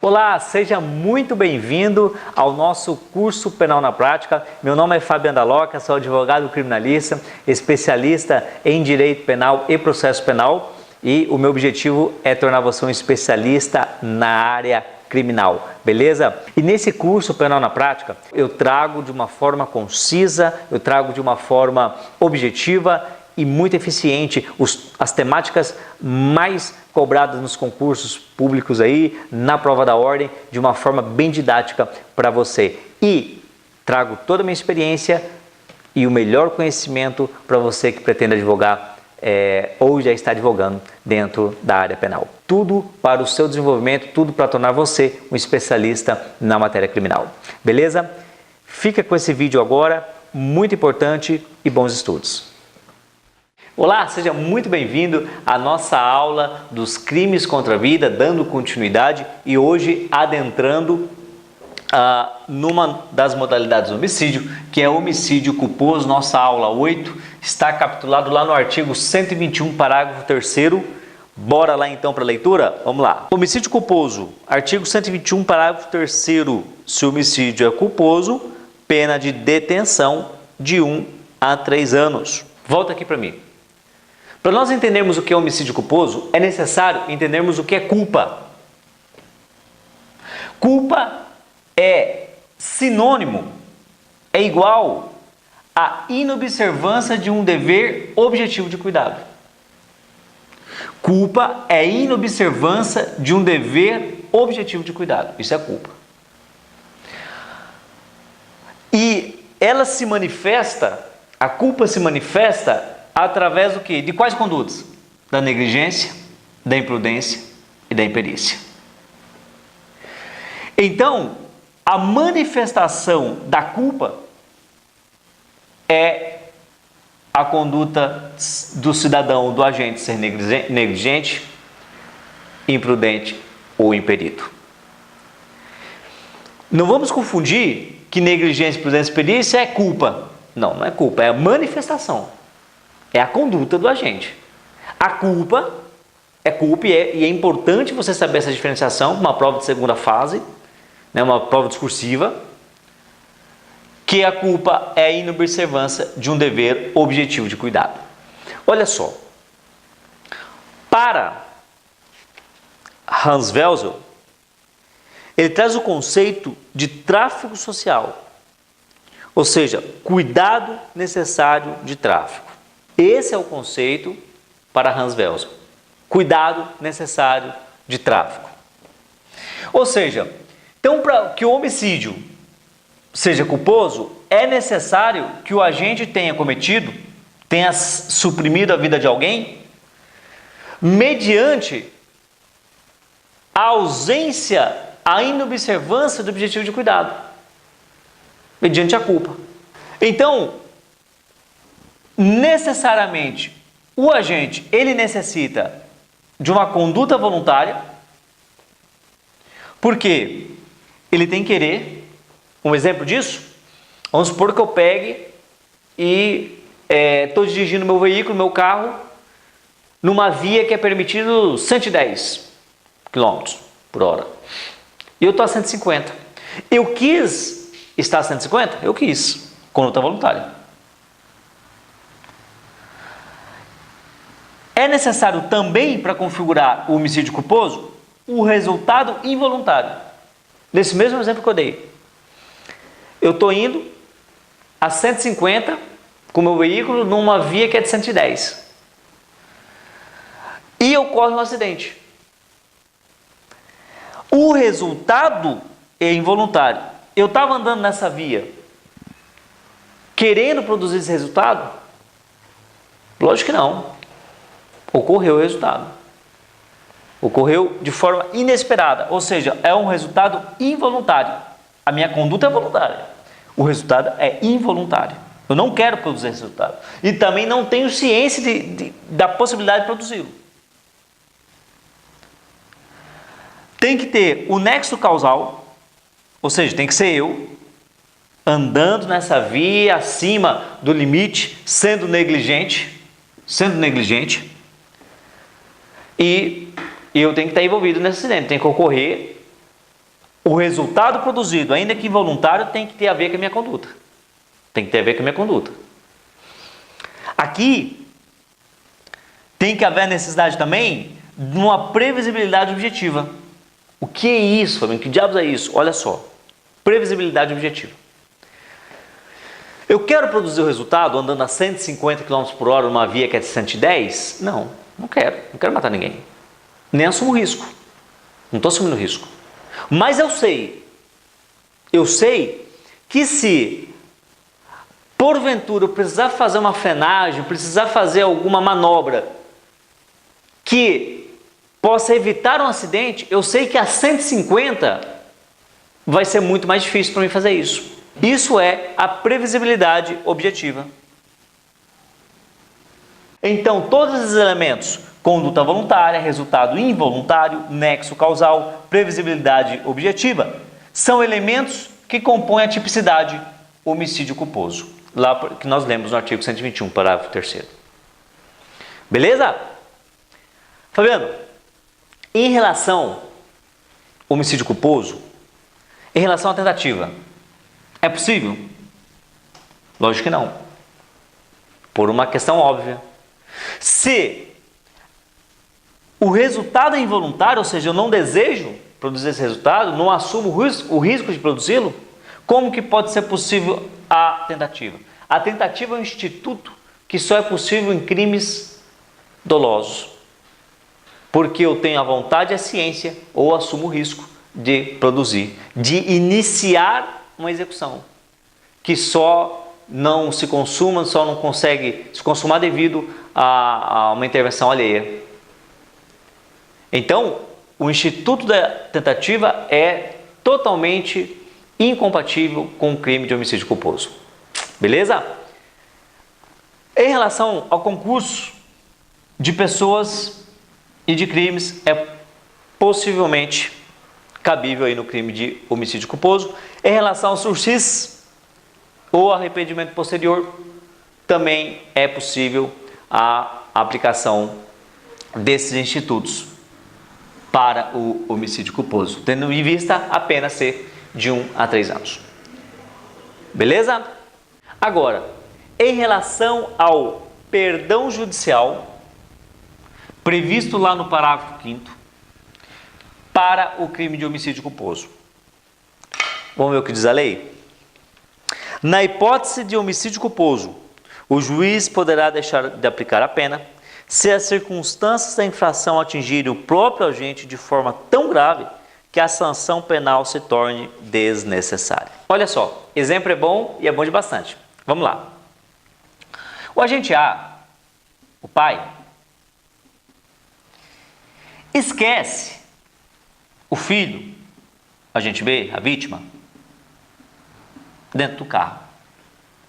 Olá, seja muito bem-vindo ao nosso curso Penal na Prática. Meu nome é Fábio Andaloca, sou advogado criminalista, especialista em direito penal e processo penal e o meu objetivo é tornar você um especialista na área criminal, beleza? E nesse curso Penal na Prática, eu trago de uma forma concisa, eu trago de uma forma objetiva e muito eficiente as temáticas mais cobradas nos concursos públicos aí, na prova da ordem, de uma forma bem didática para você. E trago toda a minha experiência e o melhor conhecimento para você que pretende advogar ou já está advogando dentro da área penal. Tudo para o seu desenvolvimento, tudo para tornar você um especialista na matéria criminal. Beleza? Fica com esse vídeo agora, muito importante e bons estudos. Olá, seja muito bem-vindo à nossa aula dos crimes contra a vida, dando continuidade e hoje adentrando numa das modalidades do homicídio, que é o homicídio culposo. Nossa aula 8 está capitulado lá no artigo 121, parágrafo 3º. Bora lá então para a leitura? Vamos lá. Homicídio culposo, artigo 121, parágrafo 3º. Se o homicídio é culposo, pena de detenção de 1 a 3 anos. Volta aqui para mim. Para nós entendermos o que é homicídio culposo, é necessário entendermos o que é culpa. Culpa é sinônimo, é igual à inobservância de um dever objetivo de cuidado. Culpa é inobservância de um dever objetivo de cuidado. Isso é culpa. E ela se manifesta, a culpa se manifesta através do quê? De quais condutas? Da negligência, da imprudência e da imperícia. Então, a manifestação da culpa é a conduta do cidadão, do agente ser negligente, imprudente ou imperido. Não vamos confundir que negligência, imprudência e imperícia é culpa. Não, não é culpa, é a manifestação. É a conduta do agente. A culpa é culpa e é importante você saber essa diferenciação, uma prova de segunda fase, né, uma prova discursiva, que a culpa é a inobservância de um dever objetivo de cuidado. Olha só, para Hans Welzel, ele traz o conceito de tráfego social, ou seja, cuidado necessário de tráfego. Esse é o conceito para Hans Welzel. Cuidado necessário de tráfico. Ou seja, então para que o homicídio seja culposo, é necessário que o agente tenha cometido, tenha suprimido a vida de alguém, mediante a ausência, a inobservância do objetivo de cuidado, mediante a culpa. Então, necessariamente, o agente, ele necessita de uma conduta voluntária, porque ele tem que querer. Um exemplo disso, vamos supor que eu pegue e estou dirigindo meu veículo, meu carro, numa via que é permitido 110 km por hora. E eu estou a 150. Eu quis estar a 150? Eu quis. Conduta voluntária. É necessário também, para configurar o homicídio culposo, o resultado involuntário. Nesse mesmo exemplo que eu dei. Eu estou indo a 150 com o meu veículo numa via que é de 110. E ocorre um acidente. O resultado é involuntário. Eu estava andando nessa via querendo produzir esse resultado? Lógico que não. Ocorreu o resultado. Ocorreu de forma inesperada, ou seja, é um resultado involuntário. A minha conduta é voluntária. O resultado é involuntário. Eu não quero produzir esse resultado. E também não tenho ciência da possibilidade de produzi-lo. Tem que ter o nexo causal, ou seja, tem que ser eu, andando nessa via acima do limite, sendo negligente, e eu tenho que estar envolvido nesse acidente, tem que ocorrer o resultado produzido, ainda que involuntário, tem que ter a ver com a minha conduta. Tem que ter a ver com a minha conduta. Aqui, tem que haver a necessidade também de uma previsibilidade objetiva. O que é isso, Fabiano? Que diabos é isso? Olha só. Previsibilidade objetiva. Eu quero produzir o resultado andando a 150 km por hora numa via que é de 110? Não, não quero. Não quero matar ninguém. Nem assumo risco. Não estou assumindo risco. Mas eu sei que se porventura eu precisar fazer uma frenagem, precisar fazer alguma manobra que possa evitar um acidente, eu sei que a 150 vai ser muito mais difícil para mim fazer isso. Isso é a previsibilidade objetiva. Então, todos esses elementos, conduta voluntária, resultado involuntário, nexo causal, previsibilidade objetiva, são elementos que compõem a tipicidade homicídio culposo, lá que nós lemos no artigo 121, parágrafo 3º. Beleza? Fabiano, em relação ao homicídio culposo, em relação à tentativa, é possível? Lógico que não. Por uma questão óbvia. Se o resultado é involuntário, ou seja, eu não desejo produzir esse resultado, não assumo o risco de produzi-lo, como que pode ser possível a tentativa? A tentativa é um instituto que só é possível em crimes dolosos. Porque eu tenho a vontade e a ciência, ou assumo o risco de produzir, de iniciar uma execução, que só não se consuma, só não consegue se consumar devido a uma intervenção alheia. Então, o instituto da tentativa é totalmente incompatível com o crime de homicídio culposo. Beleza? Em relação ao concurso de pessoas e de crimes, é possivelmente cabível aí no crime de homicídio culposo. Em relação ao sursis ou arrependimento posterior, também é possível a aplicação desses institutos para o homicídio culposo, tendo em vista a pena ser de 1 a 3 anos. Beleza? Agora, em relação ao perdão judicial, previsto lá no parágrafo 5º, para o crime de homicídio culposo. Vamos ver o que diz a lei? Na hipótese de homicídio culposo, o juiz poderá deixar de aplicar a pena se as circunstâncias da infração atingirem o próprio agente de forma tão grave que a sanção penal se torne desnecessária. Olha só, exemplo é bom e é bom de bastante. Vamos lá. O agente A, o pai, esquece o filho, agente B, a vítima, dentro do carro.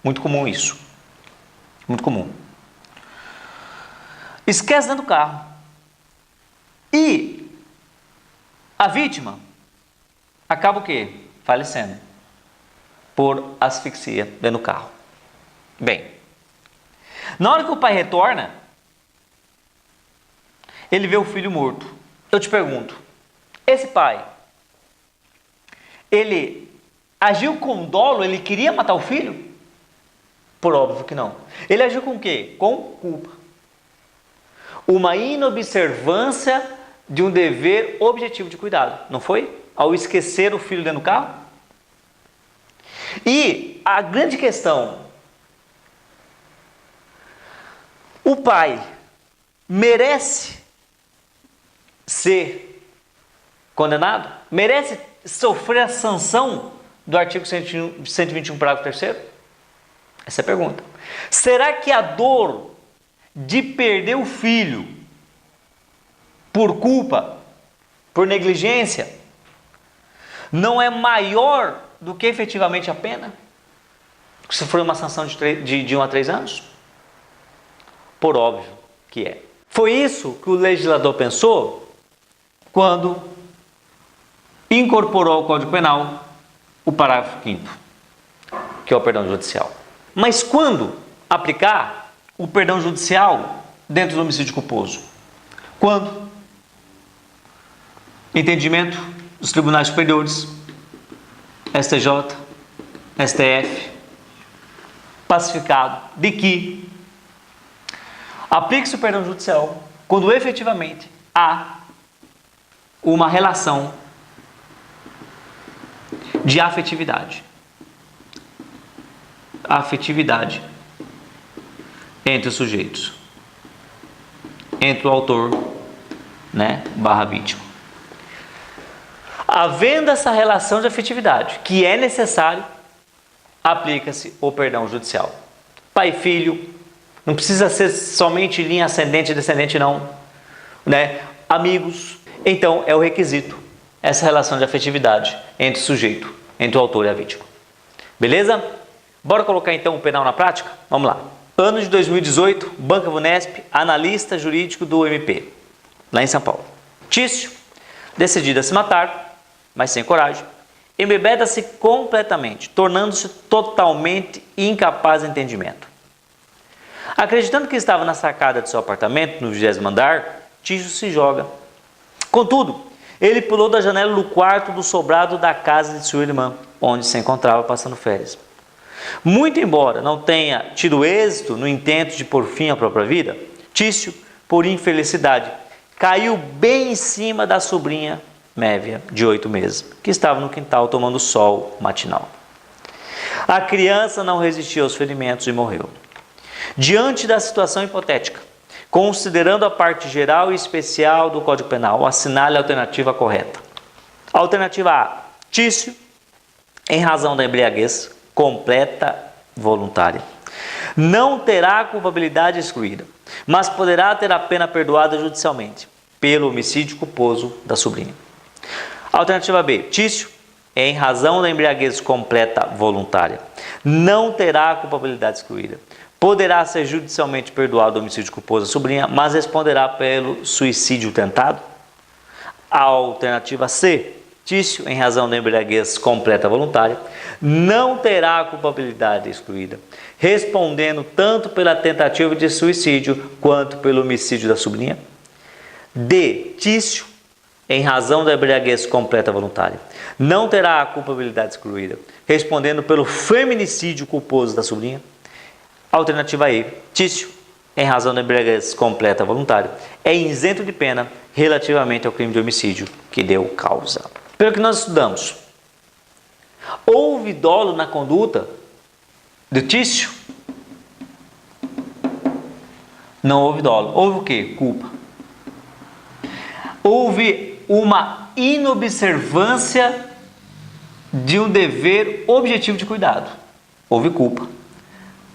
Muito comum isso. Muito comum. Esquece dentro do carro. E a vítima acaba o quê? Falecendo por asfixia dentro do carro. Bem, na hora que o pai retorna, ele vê o filho morto. Eu te pergunto, esse pai, ele agiu com dolo, ele queria matar o filho? Por óbvio que não. Ele agiu com o quê? Com culpa. Uma inobservância de um dever objetivo de cuidado, não foi? Ao esquecer o filho dentro do carro? E a grande questão, o pai merece ser condenado? Merece sofrer a sanção do artigo 121, parágrafo 3º? Essa é a pergunta. Será que a dor de perder o filho por culpa, por negligência, não é maior do que efetivamente a pena? Se for uma sanção de 1 a 3 anos? Por óbvio que é. Foi isso que o legislador pensou quando incorporou ao Código Penal o parágrafo 5º, que é o perdão judicial. Mas quando aplicar o perdão judicial dentro do homicídio culposo? Quando? Entendimento dos tribunais superiores STJ, STF, pacificado de que aplique-se o perdão judicial quando efetivamente há uma relação de afetividade. Afetividade entre os sujeitos, entre o autor, barra vítima. Havendo essa relação de afetividade, que é necessário, aplica-se o perdão judicial. Pai e filho, não precisa ser somente linha ascendente e descendente não, Amigos, então é o requisito, essa relação de afetividade entre o sujeito, entre o autor e a vítima. Beleza? Bora colocar então o penal na prática? Vamos lá. Ano de 2018, Banca Vunesp, analista jurídico do MP, lá em São Paulo. Tício, decidido a se matar, mas sem coragem, embebeda-se completamente, tornando-se totalmente incapaz de entendimento. Acreditando que estava na sacada de seu apartamento, no 20º andar, Tício se joga. Contudo, ele pulou da janela do quarto do sobrado da casa de sua irmã, onde se encontrava passando férias. Muito embora não tenha tido êxito no intento de pôr fim à própria vida, Tício, por infelicidade, caiu bem em cima da sobrinha Mévia, de 8 meses, que estava no quintal tomando sol matinal. A criança não resistiu aos ferimentos e morreu. Diante da situação hipotética, considerando a parte geral e especial do Código Penal, assinale a alternativa correta. Alternativa A. Tício, em razão da embriaguez completa voluntária, não terá a culpabilidade excluída, mas poderá ter a pena perdoada judicialmente pelo homicídio culposo da sobrinha. Alternativa B. Tício, em razão da embriaguez completa voluntária, não terá a culpabilidade excluída. Poderá ser judicialmente perdoado o homicídio culposo da sobrinha, mas responderá pelo suicídio tentado. A alternativa C. Tício, em razão da embriaguez completa voluntária, não terá a culpabilidade excluída, respondendo tanto pela tentativa de suicídio quanto pelo homicídio da sobrinha. D. Tício, em razão da embriaguez completa voluntária, não terá a culpabilidade excluída, respondendo pelo feminicídio culposo da sobrinha. Alternativa E. Tício, em razão da embriaguez completa voluntária, é isento de pena relativamente ao crime de homicídio que deu causa. Pelo que nós estudamos, houve dolo na conduta de Tício? Não houve dolo. Houve o quê? Culpa. Houve uma inobservância de um dever objetivo de cuidado. Houve culpa.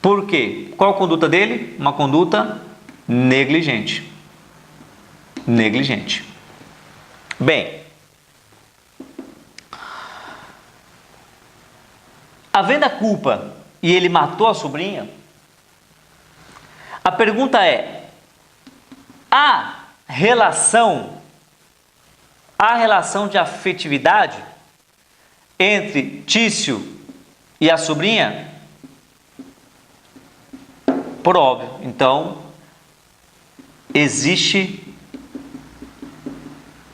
Por quê? Qual a conduta dele? Uma conduta negligente. Negligente. Bem, havendo a culpa e ele matou a sobrinha, a pergunta é: há relação de afetividade entre Tício e a sobrinha? Por óbvio. Então, existe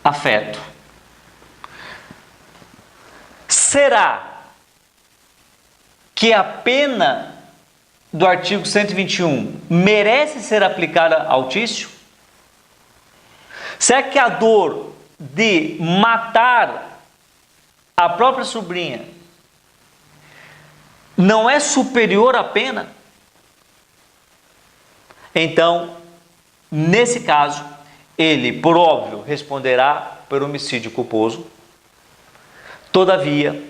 afeto. Será que a pena do artigo 121 merece ser aplicada ao Tício? Será que a dor de matar a própria sobrinha não é superior à pena? Então, nesse caso, ele, por óbvio, responderá por homicídio culposo. Todavia,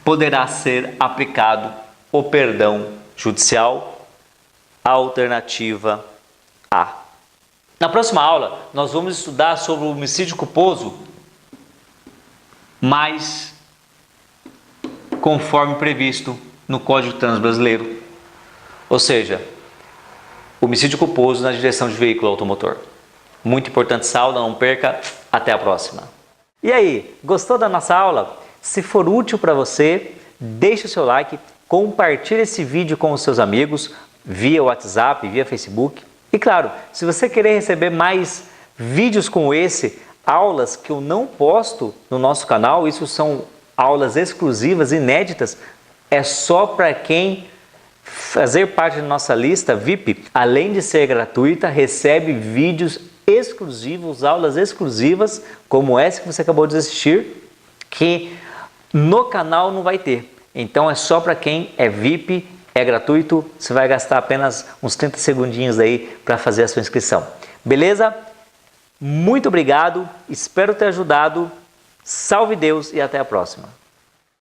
poderá ser aplicado o perdão judicial, alternativa A. Na próxima aula, nós vamos estudar sobre o homicídio culposo, mas conforme previsto no Código de Trânsito Brasileiro, ou seja, homicídio culposo na direção de veículo automotor. Muito importante essa aula, não perca. Até a próxima. E aí, gostou da nossa aula? Se for útil para você, deixe o seu like, compartilhe esse vídeo com os seus amigos via WhatsApp, via Facebook. E claro, se você querer receber mais vídeos como esse, aulas que eu não posto no nosso canal, isso são aulas exclusivas, inéditas, é só para quem fazer parte da nossa lista VIP. Além de ser gratuita, recebe vídeos exclusivos, aulas exclusivas, como essa que você acabou de assistir, que no canal não vai ter. Então é só para quem é VIP, é gratuito, você vai gastar apenas uns 30 segundinhos aí para fazer a sua inscrição. Beleza? Muito obrigado, espero ter ajudado. Salve Deus e até a próxima.